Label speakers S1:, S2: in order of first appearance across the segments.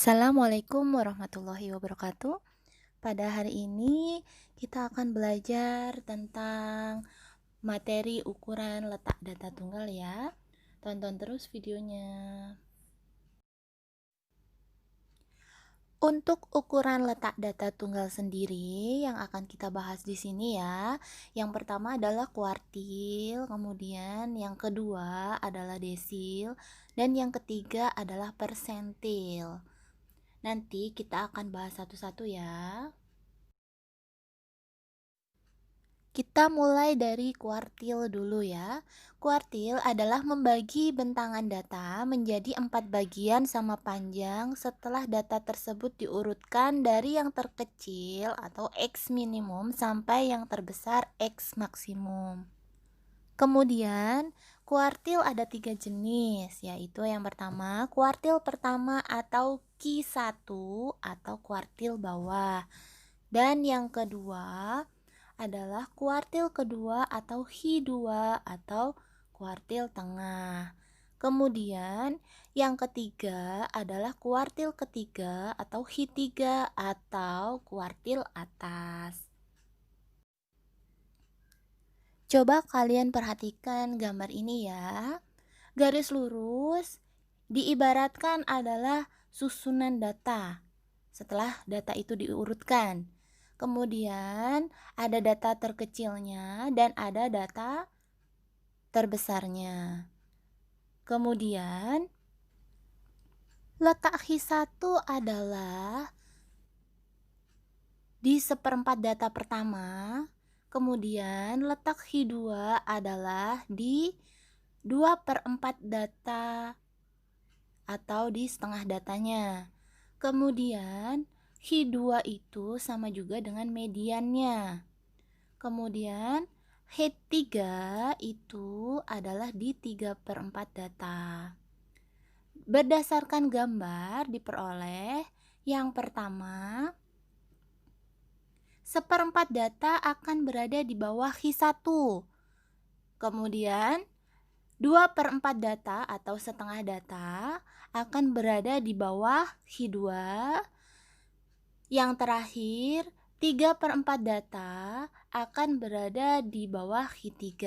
S1: Assalamualaikum warahmatullahi wabarakatuh. Pada hari ini kita akan belajar tentang materi ukuran letak data tunggal ya. Tonton terus videonya. Untuk ukuran letak data tunggal sendiri yang akan kita bahas di sini ya. Yang pertama adalah kuartil, kemudian yang kedua adalah desil, dan yang ketiga adalah persentil. Nanti kita akan bahas satu-satu ya. Kita mulai dari kuartil dulu ya. Kuartil adalah membagi bentangan data menjadi 4 bagian sama panjang setelah data tersebut diurutkan dari yang terkecil atau X minimum sampai yang terbesar X maksimum. Kemudian, kuartil ada 3 jenis, yaitu yang pertama, kuartil pertama atau Q1 atau kuartil bawah. Dan yang kedua adalah kuartil kedua atau Hi2 atau kuartil tengah. Kemudian yang ketiga adalah kuartil ketiga atau Hi3 atau kuartil atas. Coba kalian perhatikan gambar ini ya. Garis lurus diibaratkan adalah susunan data setelah data itu diurutkan. Kemudian ada data terkecilnya dan ada data terbesarnya. Kemudian letak Hi1 adalah di seperempat data pertama. Kemudian letak Hi2 adalah di 2/4 data atau di setengah datanya. Kemudian Hi2 itu sama juga dengan mediannya. Kemudian H3 itu adalah di 3/4 data. Berdasarkan gambar diperoleh yang pertama, seperempat data akan berada di bawah Hi1. Kemudian 2/4 data atau setengah data akan berada di bawah Hi2. Yang terakhir, 3/4 data akan berada di bawah Hi3.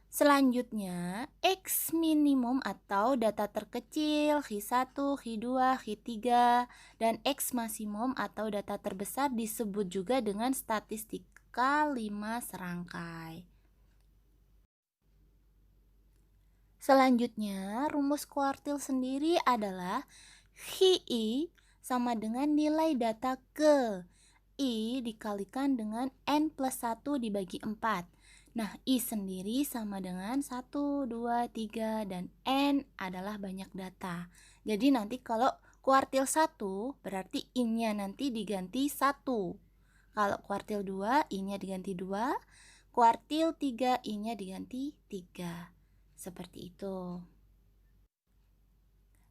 S1: Selanjutnya, X minimum atau data terkecil Hi1, Hi2, Hi3, dan X maksimum atau data terbesar disebut juga dengan statistika 5 serangkai. Selanjutnya, rumus kuartil sendiri adalah Hi sama dengan nilai data ke I dikalikan dengan N plus 1 dibagi 4. Nah, I sendiri sama dengan 1, 2, 3, dan N adalah banyak data. Jadi nanti kalau kuartil 1 berarti I-nya nanti diganti 1. Kalau kuartil 2 I-nya diganti 2. Kuartil 3 I-nya diganti 3. Seperti itu.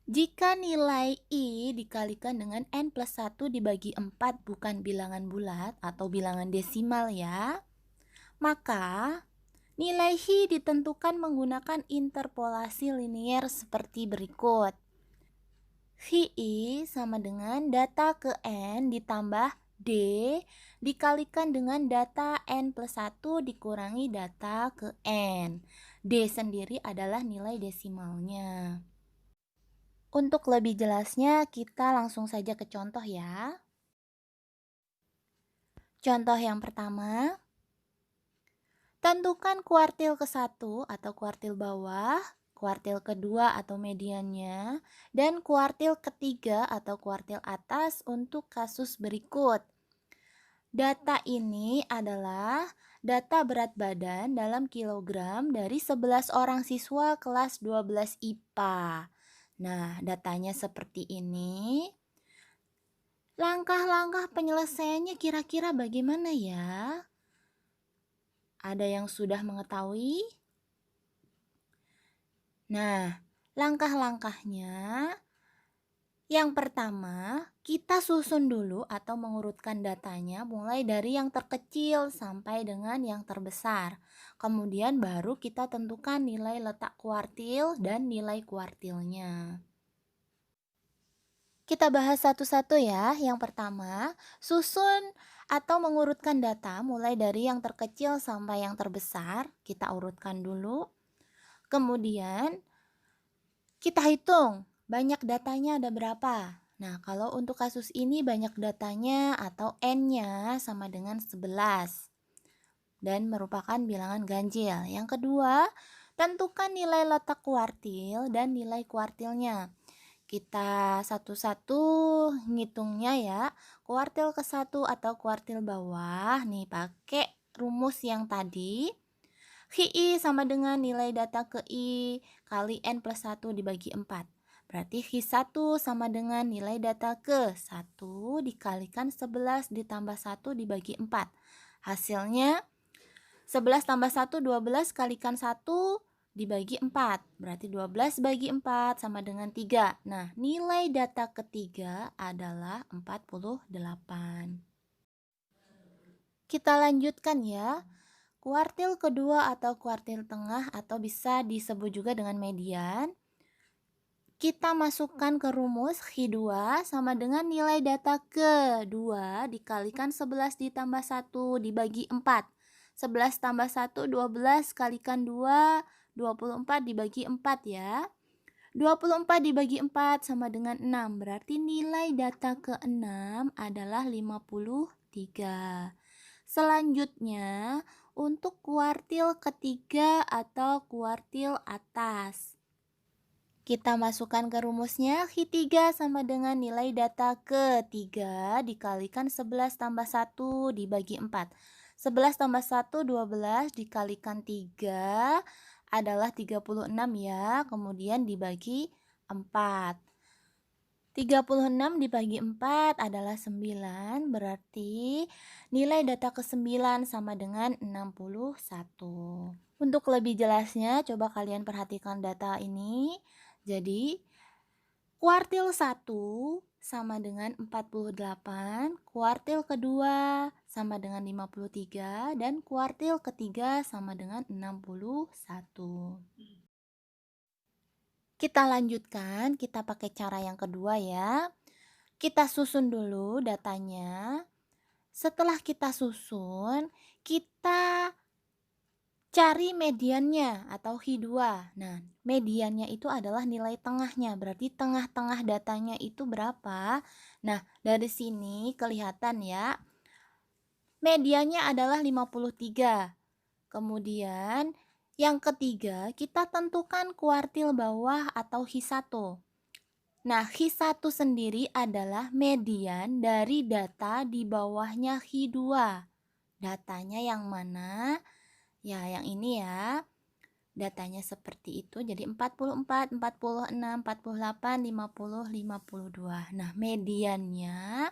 S1: Jika nilai I dikalikan dengan N plus 1 dibagi 4 bukan bilangan bulat atau bilangan desimal ya, maka nilai Hi ditentukan menggunakan interpolasi linier seperti berikut. Hi sama dengan data ke N ditambah D dikalikan dengan data N plus 1 dikurangi data ke N. D sendiri adalah nilai desimalnya. Untuk lebih jelasnya, kita langsung saja ke contoh ya. Contoh yang pertama, tentukan kuartil ke-1 atau kuartil bawah, kuartil kedua atau mediannya, dan kuartil ketiga atau kuartil atas untuk kasus berikut. Data ini adalah data berat badan dalam kilogram dari 11 orang siswa kelas 12 IPA. Nah, datanya seperti ini. Langkah-langkah penyelesaiannya kira-kira bagaimana ya? Ada yang sudah mengetahui? Nah, langkah-langkahnya yang pertama, kita susun dulu atau mengurutkan datanya mulai dari yang terkecil sampai dengan yang terbesar. Kemudian baru kita tentukan nilai letak kuartil dan nilai kuartilnya. Kita bahas satu-satu ya. Yang pertama, susun atau mengurutkan data mulai dari yang terkecil sampai yang terbesar. Kita urutkan dulu. Kemudian, kita hitung banyak datanya ada berapa. Nah, kalau untuk kasus ini banyak datanya atau N-nya sama dengan 11 dan merupakan bilangan ganjil. Yang kedua, tentukan nilai letak kuartil dan nilai kuartilnya. Kita satu-satu ngitungnya ya. Kuartil ke satu atau kuartil bawah nih pakai rumus yang tadi. Hi sama dengan nilai data ke I kali N plus 1 dibagi 4. Berarti Hi1 sama dengan nilai data ke 1 dikalikan 11 ditambah 1 dibagi 4. Hasilnya 11 tambah 1, 12 kalikan 1 dibagi 4. Berarti 12 bagi 4 sama dengan 3. Nah, nilai data ketiga adalah 48. Kita lanjutkan ya. Kuartil kedua atau kuartil tengah atau bisa disebut juga dengan median. Kita masukkan ke rumus Hi2 sama dengan nilai data ke-2 dikalikan 11 ditambah 1 dibagi 4. 11 tambah 1, 12 kalikan 2, 24 dibagi 4 ya. 24 dibagi 4 sama dengan 6, berarti nilai data ke-6 adalah 53. Selanjutnya, untuk kuartil ketiga atau kuartil atas. Kita masukkan ke rumusnya, Hi3 sama dengan nilai data ke-3 dikalikan 11 tambah 1 dibagi 4. 11 tambah 1, 12 dikalikan 3 adalah 36 ya, kemudian dibagi 4. 36 dibagi 4 adalah 9, berarti nilai data ke-9 sama dengan 61. Untuk lebih jelasnya, coba kalian perhatikan data ini. Jadi, kuartil 1 sama dengan 48, kuartil kedua sama dengan 53, dan kuartil ketiga sama dengan 61. Kita lanjutkan, kita pakai cara yang kedua ya. Kita susun dulu datanya. Setelah kita susun, kita cari mediannya atau Hi2. Nah, mediannya itu adalah nilai tengahnya. Berarti tengah-tengah datanya itu berapa? Nah, dari sini kelihatan ya. Mediannya adalah 53. Kemudian yang ketiga, kita tentukan kuartil bawah atau Hi1. Nah, Hi1 sendiri adalah median dari data di bawahnya Hi2. Datanya yang mana? Ya, yang ini ya. Datanya seperti itu. Jadi 44, 46, 48, 50, 52. Nah, mediannya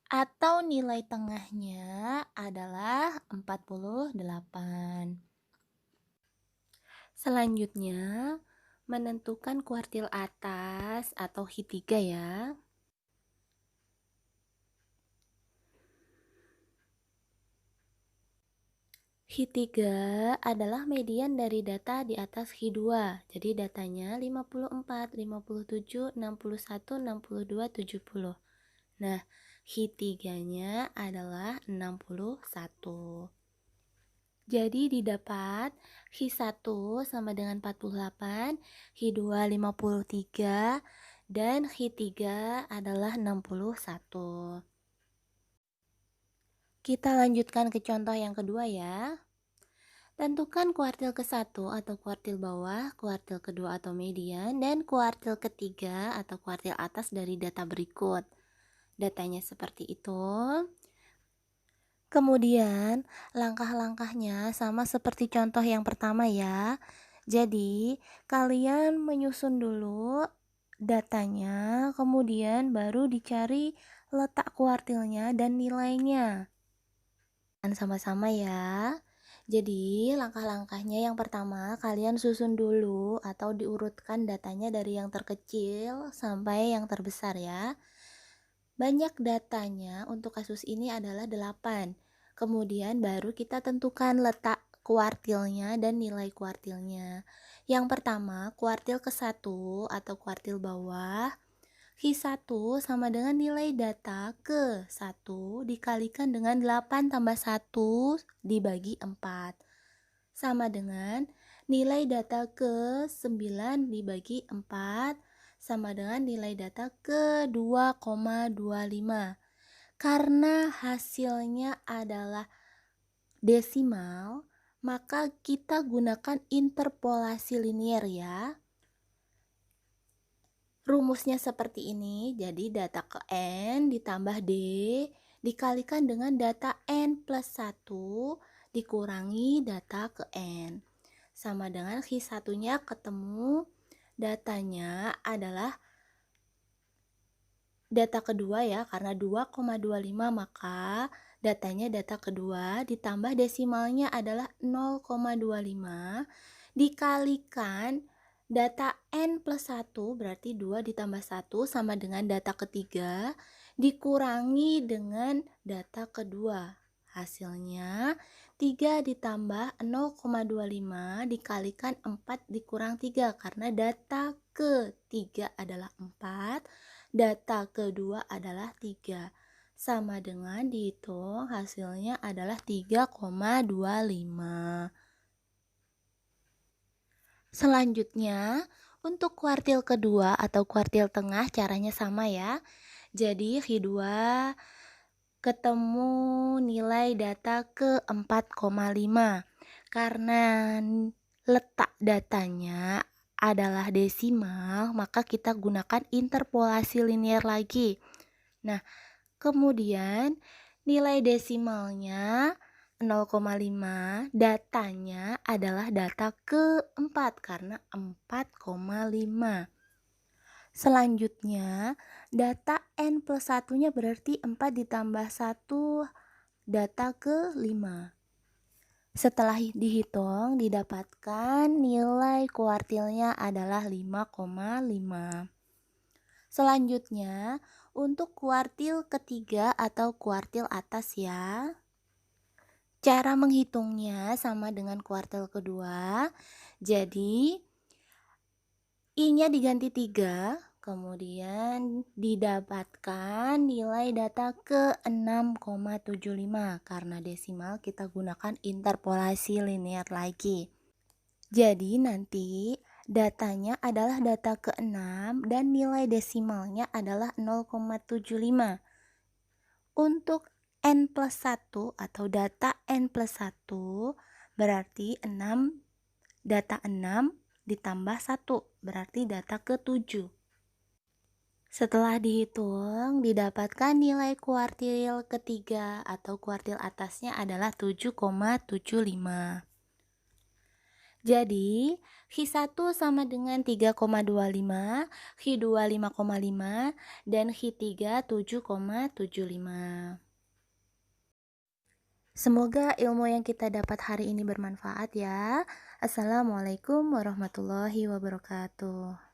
S1: atau nilai tengahnya adalah 48. Selanjutnya, menentukan kuartil atas atau Hi3 ya. Hi3 adalah median dari data di atas Hi2. Jadi datanya 54, 57, 61, 62, 70. Nah, Hi3-nya adalah 61. Jadi didapat Hi1 sama dengan 48, Hi2 53, dan Hi3 adalah 61. Kita lanjutkan ke contoh yang kedua ya. Tentukan kuartil ke-1 atau kuartil bawah, kuartil kedua atau median, dan kuartil ketiga atau kuartil atas dari data berikut. Datanya seperti itu. Kemudian, langkah-langkahnya sama seperti contoh yang pertama ya. Jadi, kalian menyusun dulu datanya, kemudian baru dicari letak kuartilnya dan nilainya. Dan sama-sama ya. Jadi, langkah-langkahnya yang pertama, kalian susun dulu atau diurutkan datanya dari yang terkecil sampai yang terbesar ya. Banyak datanya untuk kasus ini adalah 8. Kemudian baru kita tentukan letak kuartilnya dan nilai kuartilnya. Yang pertama, kuartil ke-1 atau kuartil bawah. Q1 sama dengan nilai data ke 1 dikalikan dengan 8 tambah 1 dibagi 4. Sama dengan nilai data ke 9 dibagi 4 sama dengan nilai data ke 2,25. Karena hasilnya adalah desimal, maka kita gunakan interpolasi linier ya. Rumusnya seperti ini, jadi data ke N ditambah D dikalikan dengan data N plus 1 dikurangi data ke N. Sama dengan Q1-nya ketemu, datanya adalah data kedua ya, karena 2,25 maka datanya data kedua ditambah desimalnya adalah 0,25 dikalikan data N plus 1 berarti 2 ditambah 1 sama dengan data ketiga dikurangi dengan data kedua. Hasilnya 3 ditambah 0,25 dikalikan 4 dikurang 3 karena data ketiga adalah 4, data kedua adalah 3. Sama dengan dihitung hasilnya adalah 3,25. Selanjutnya, untuk kuartil kedua atau kuartil tengah caranya sama ya. Jadi Q2 ketemu nilai data ke 4,5. Karena letak datanya adalah desimal, maka kita gunakan interpolasi linier lagi. Nah, kemudian nilai desimalnya 0,5, datanya adalah data keempat karena 4,5. Selanjutnya, data N plus 1-nya berarti 4 ditambah 1, data ke-5. Setelah dihitung, didapatkan nilai kuartilnya adalah 5,5. Selanjutnya, untuk kuartil ketiga atau kuartil atas ya. Cara menghitungnya sama dengan kuartil kedua. Jadi, I-nya diganti 3, kemudian didapatkan nilai data ke 6,75. Karena desimal kita gunakan interpolasi linier lagi. Jadi nanti datanya adalah data ke-6 dan nilai desimalnya adalah 0,75. Untuk N plus 1 atau data N plus 1 berarti 6, data 6 ditambah 1 berarti data ke-7. Setelah dihitung, didapatkan nilai kuartil ketiga atau kuartil atasnya adalah 7,75. Jadi, Q1 sama dengan 3,25, Q2 5,5, dan Q3 7,75. Semoga ilmu yang kita dapat hari ini bermanfaat ya. Assalamualaikum warahmatullahi wabarakatuh.